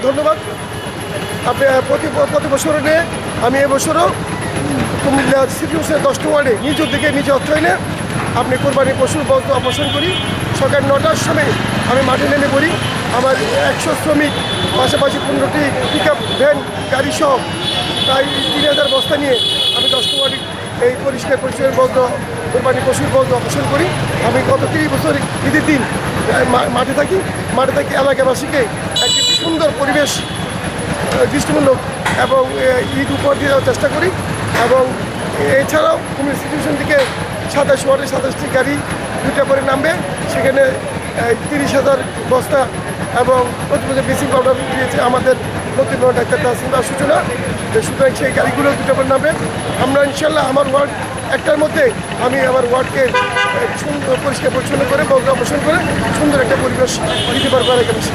ধন্যবাদ। আপনি প্রতি বছর নিয়ে আমি এবছরও কুমিল্লা সিটি কর্পোরেশনের 10টি ওয়ার্ডে নিজ উদ্যোগে নিজ অর্থায়নে আপনি কোরবানি পশুর বর্জ্য অপসারণ করি। সকাল 9টার সময় আমি মাঠে নেমে পড়ি। আমার 100 শ্রমিক, পাশাপাশি 15টি পিকআপ ভ্যান গাড়ি সহ প্রায় 3000 বস্তা নিয়ে আমি 10টি ওয়ার্ডে এই পরিষ্কার পরিচ্ছন্ন বর্জ্য কোরবানি পশুর বর্জ্য অপসারণ করি। আমি গত 30 বছর ঈদের দিন মাঠে থাকি এলাকাবাসীকে একটি সুন্দর পরিবেশ দৃষ্টিমূলক এবং ঈদ উপহার দিয়ে দেওয়ার চেষ্টা করি। এবং এছাড়াও কুমিল্লা সিটি কর্পোরেশন থেকে 27 ওয়ার্ডে 27টি গাড়ি 2টা করে নামবে। সেখানে 30,000 বস্তা এবং প্রতিবছর ব্লিচিং পাউডার দিয়েছে আমাদের নতুন ডাক্তার তাসিমা সূচনা। সুতরাং সেই গাড়িগুলো 2টা করে নামবে। আমরা ইনশাল্লাহ আমার ওয়ার্ড একটার মধ্যে আমি আমার ওয়ার্ডকে সুন্দর পরিষ্কার পরিচ্ছন্ন করে বর্জ্য অপসারণ করে সুন্দর একটা পরিবেশ দিতে পারবো এলাকাবাসী।